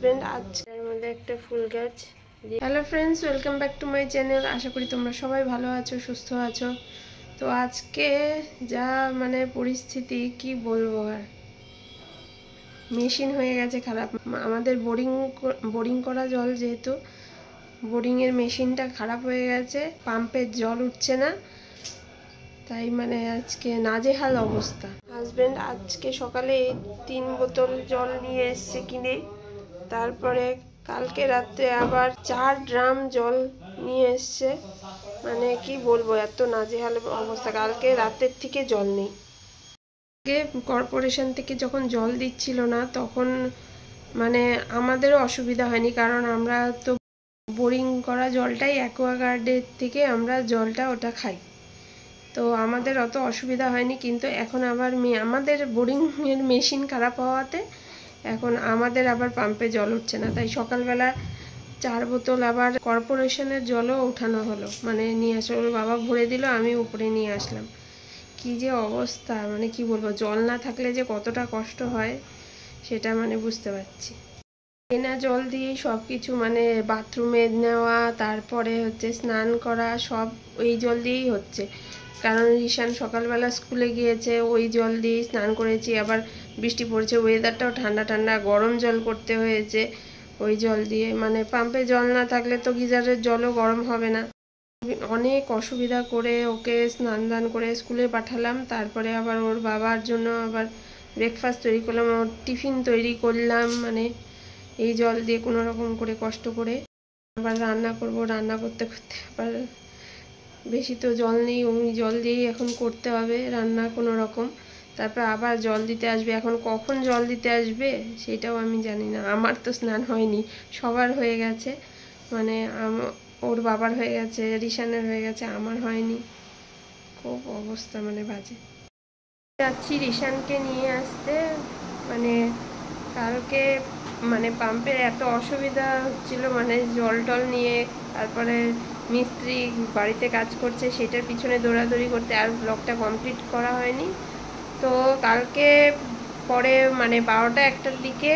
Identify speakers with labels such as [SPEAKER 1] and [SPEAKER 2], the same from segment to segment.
[SPEAKER 1] Husband আজকের মধ্যে একটা ফুল গাছ। Hello friends, welcome back to my channel. আশা করি তোমরা সবাই ভালো আছো, সুস্থ আছো। তো আজকে যা পরিস্থিতি কি বলবো, আর মেশিন হয়ে গেছে খারাপ। আমাদের বোরিং করা জল, যেহেতু বোরিংয়ের মেশিনটা খারাপ হয়ে গেছে, পাম্পের জল উঠছে না, তাই আজকে নাজেহাল অবস্থা। হাজবেন্ড আজকে সকালে 3 বোতল জল নিয়ে এসছে কিনে, তারপরে কালকে রাতে আবার 4 ড্রাম জল নিয়ে এসছে। কি বলবো, এত নাজেহাল অবস্থা। কালকে রাতের থেকে জল নেই। কর্পোরেশন থেকে যখন জল দিচ্ছিল না, তখন আমাদেরও অসুবিধা হয়নি, কারণ আমরা তো বোরিং করা জলটাই অ্যাকোয়াগার্ডের থেকে আমরা জলটা ওটা খাই, তো আমাদের অত অসুবিধা হয়নি। কিন্তু এখন আবার আমাদের বোরিংয়ের মেশিন খারাপ হওয়াতে এখন আমাদের আবার পাম্পে জল উঠছে না, তাই সকালবেলা 4 বোতল আবার কর্পোরেশনের জলও উঠানো হলো, নিয়ে আসলো। ওর বাবা ভরে দিল, আমি উপরে নিয়ে আসলাম। কি যে অবস্থা, কি বলবো, জল না থাকলে যে কতটা কষ্ট হয় সেটা বুঝতে পারছি। কেনা জল দিয়েই সব কিছু, বাথরুমে নেওয়া, তারপরে হচ্ছে স্নান করা, সব ওই জল দিয়েই হচ্ছে। কারণ রিশান সকালবেলা স্কুলে গিয়েছে, ওই জল দিয়েই স্নান করেছি। আবার বৃষ্টি পড়ছে, ওয়েদারটাও ঠান্ডা ঠান্ডা, গরম জল করতে হয়েছে ওই জল দিয়ে। পাম্পে জল না থাকলে তো গিজারের জলও গরম হবে না। অনেক অসুবিধা করে ওকে স্নান দান করে স্কুলে পাঠালাম। তারপরে আবার ওর বাবার জন্য আবার ব্রেকফাস্ট তৈরি করলাম, ওর টিফিন তৈরি করলাম, এই জল দিয়ে কোনো রকম করে কষ্ট করে। আবার রান্না করব, রান্না করতে করতে আবার বেশি তো জল নেই, ওই জল দিয়েই এখন করতে হবে রান্না কোনো রকম। তারপর আবার জল দিতে আসবে, এখন কখন জল দিতে আসবে সেটাও আমি জানি না। আমার তো স্নান হয়নি, সবার হয়ে গেছে, ওর বাবার হয়ে গেছে, রিশানের হয়ে গেছে, আমার হয়নি। খুব অবস্থা বাজে। যাচ্ছি রিশানকে নিয়ে আসতে। কালকে পাম্পের এত অসুবিধা হচ্ছিল, জল টল নিয়ে। তারপরে মিস্ত্রি বাড়িতে কাজ করছে, সেটার পিছনে দৌড়াদৌড়ি করতে আর ব্লগটা কমপ্লিট করা হয়নি। তো কালকে পরে 12টা 1টার দিকে,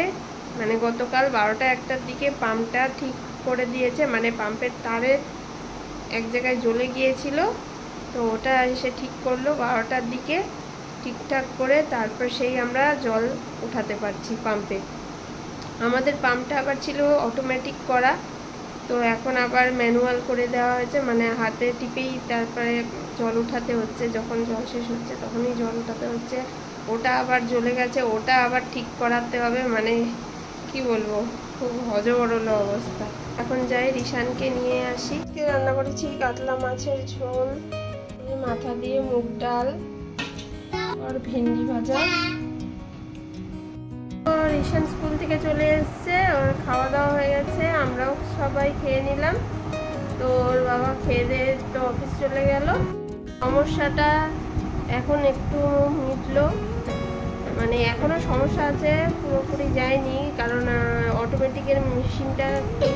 [SPEAKER 1] গতকাল 12টা 1টার দিকে পাম্পটা ঠিক করে দিয়েছে। পাম্পের তারে এক জায়গায় জ্বলে গিয়েছিল, তো ওটা এসে ঠিক করলো 12টার দিকে ঠিকঠাক করে। তারপর সেই আমরা জল উঠাতে পারছি পাম্পে। আমাদের পাম্পটা আবার ছিল অটোমেটিক করা, তো এখন আবার ম্যানুয়াল করে দেওয়া হয়েছে, হাতে টিপেই তারপরে জল উঠাতে হচ্ছে। যখন জল শেষ হচ্ছে তখনই জল উঠাতে হচ্ছে। ওটা আবার জ্বলে গেছে, ওটা আবার ঠিক করাতে হবে। কি বলবো, খুব হজবরল অবস্থা। এখন যাই রিশানকে নিয়ে আসি। রান্না করেছি কাতলা মাছের ঝোল, মাথা দিয়ে মুগ ডাল আর ভেন্ডি ভাজা। রিশান স্কুল থেকে চলে এসছে, ওর খাওয়া দাওয়া হয়ে গেছে, আমরাও সবাই খেয়ে নিলাম। তো ওর বাবা খেয়ে দিয়ে তো অফিস চলে গেল। সমস্যাটা এখন একটু মিটলো, এখনো সমস্যা আছে, পুরোপুরি যায়নি, কারণ অটোমেটিকের মেশিনটা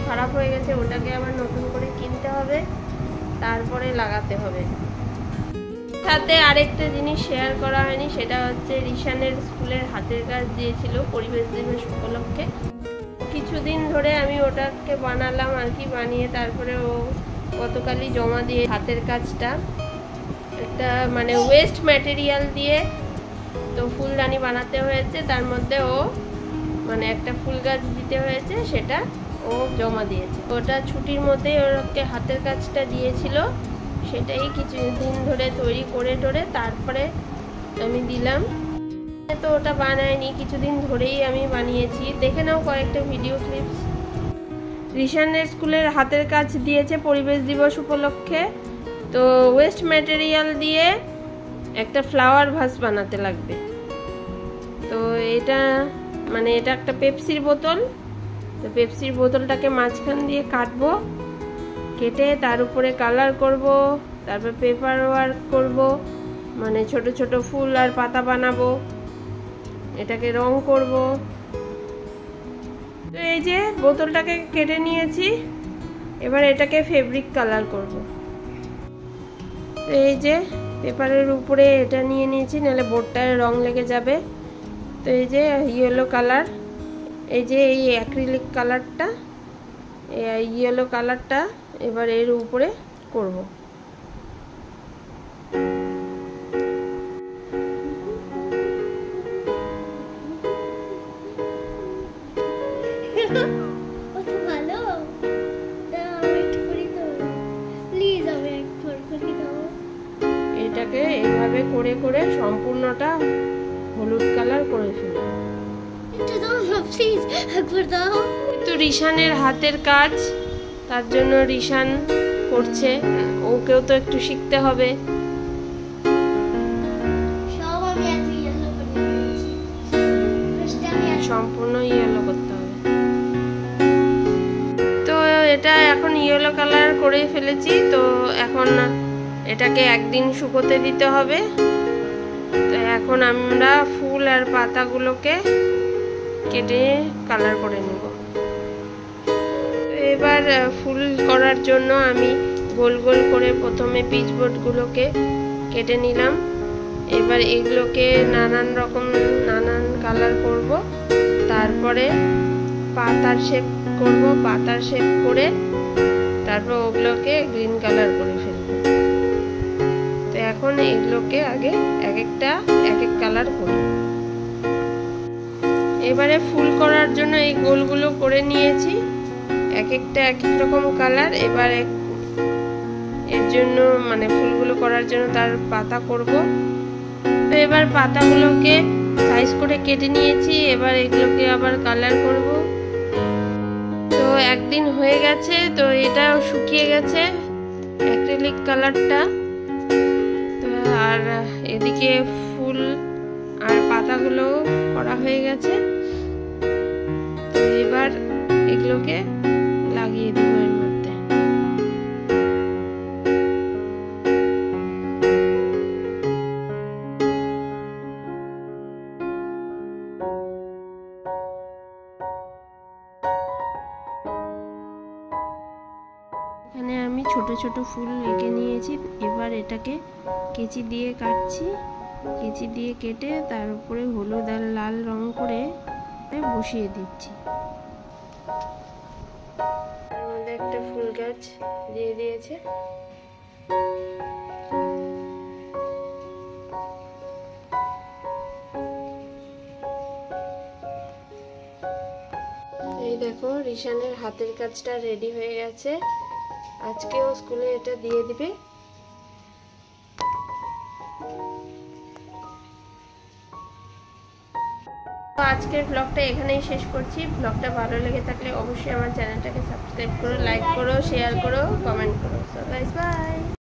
[SPEAKER 1] খারাপ হয়ে গেছে, ওটাকে আবার নতুন করে কিনতে হবে, তারপরে লাগাতে হবে। সাথে আরেকটা জিনিস শেয়ার করা হয়নি, সেটা হচ্ছে রিশানের স্কুলের হাতের কাজ দিয়েছিল পরিবেশ দিবস উপলক্ষে। কিছুদিন ধরে আমি ওটাকে বানালাম আর কি, বানিয়ে তারপরে ও গতকালই জমা দিয়ে হাতের কাজটা একটা ওয়েস্ট ম্যাটেরিয়াল দিয়ে তো ফুলদানি বানাতে হয়েছে। তার মধ্যে ও একটা ফুল গাছ দিতে হয়েছে, সেটা ও জমা দিয়েছে। ওটা ছুটির মধ্যেই ওকে হাতের কাজটা দিয়েছিল, সেটাই কিছুদিন ধরে তৈরি করে টোরে তারপরে আমি দিলাম। তো ওটা বানায়নি, কিছুদিন ধরেই আমি বানিয়েছি, দেখে নাও কয়েকটা ভিডিও ক্লিপস। রিশানের স্কুলের হাতের কাজ দিয়েছে পরিবেশ দিবস উপলক্ষে, তো ওয়েস্ট ম্যাটেরিয়াল দিয়ে একটা ফ্লাওয়ার ভাস বানাতে লাগবে। তো এটা এটা একটা পেপসির বোতল, তো পেপসির বোতলটাকে মাঝখান দিয়ে কাটবো, কেটে তার উপরে কালার করব, তারপর পেপার ওয়ার্ক করব, ছোট ছোট ফুল আর পাতা বানাবো, এটাকে রং করব। তো এই যে বোতলটাকে কেটে নিয়েছি, এবার এটাকে ফেব্রিক কালার করব। তো এই যে পেপারের উপরে এটা নিয়ে নিয়েছি, নাহলে বোর্ডটায় রং লেগে যাবে। তো এই যে ইয়েলো কালার, এই যে এই অ্যাক্রিলিক কালারটা, এই ইয়েলো কালারটা এবার এর উপরে করব। এটাকে এইভাবে করে করে সম্পূর্ণটা হলুদ কালার করে ফেলবো। কিন্তু রিশানের হাতের কাজ, তার জন্য রিশান করছে, ওকেও তো একটু শিখতে হবে। সম্পূর্ণ ইয়েলো করতে হবে। তো এটা এখন ইয়েলো কালার করে ফেলেছি, তো এখন এটাকে একদিন শুকোতে দিতে হবে। তো এখন আমরা ফুল আর পাতাগুলোকে কেটে কালার করে নেব। এবার ফুল করার জন্য আমি গোল গোল করে প্রথমে পিচবোর্ডগুলোকে কেটে নিলাম। এবার এগুলোকে নানান কালার করব। তারপরে পাতার শেপ করব, পাতার শেপ করে তারপর ওগুলোকে গ্রিন কালার করে ফেলব। তো এখন এগুলোকে আগে এক এক কালার করি। এবারে ফুল করার জন্য এই গোলগুলো করে নিয়েছি, এক এক রকম কালার। এবার এর জন্য মানে ফুলগুলো করার জন্য তার পাতা করব। তো এবার পাতাগুলোকে সাইজ করে কেটে নিয়েছি, এবার এগুলোকে আবার কালার করব। তো একদিন হয়ে গেছে, তো এটাও শুকিয়ে গেছে অ্যাক্রিলিক কালারটা। তো আর এদিকে ফুল আর পাতাগুলো করা হয়ে গেছে। তো এবার এগুলোকে লাগিয়ে দেব এর মধ্যে। এখানে আমি ছোট ছোট ফুল এঁকে নিয়েছি। এবার এটাকে কেচি দিয়ে কাটছি, কেচি দিয়ে কেটে তার উপরে হলুদ আর লাল রং করে বসিয়ে দিচ্ছি। তার মধ্যে একটা ফুল গাছ দিয়ে দিয়েছে। এই দেখো রিশানের হাতের কাজটা রেডি হয়ে গেছে। আজকেও স্কুলে এটা দিয়ে দিবে। আজকের ব্লগটা এখানেই শেষ করছি। ব্লগটা ভালো লেগে থাকলে অবশ্যই আমার চ্যানেলটাকে সাবস্ক্রাইব করো, লাইক করো, শেয়ার করো, কমেন্ট করো। So guys bye.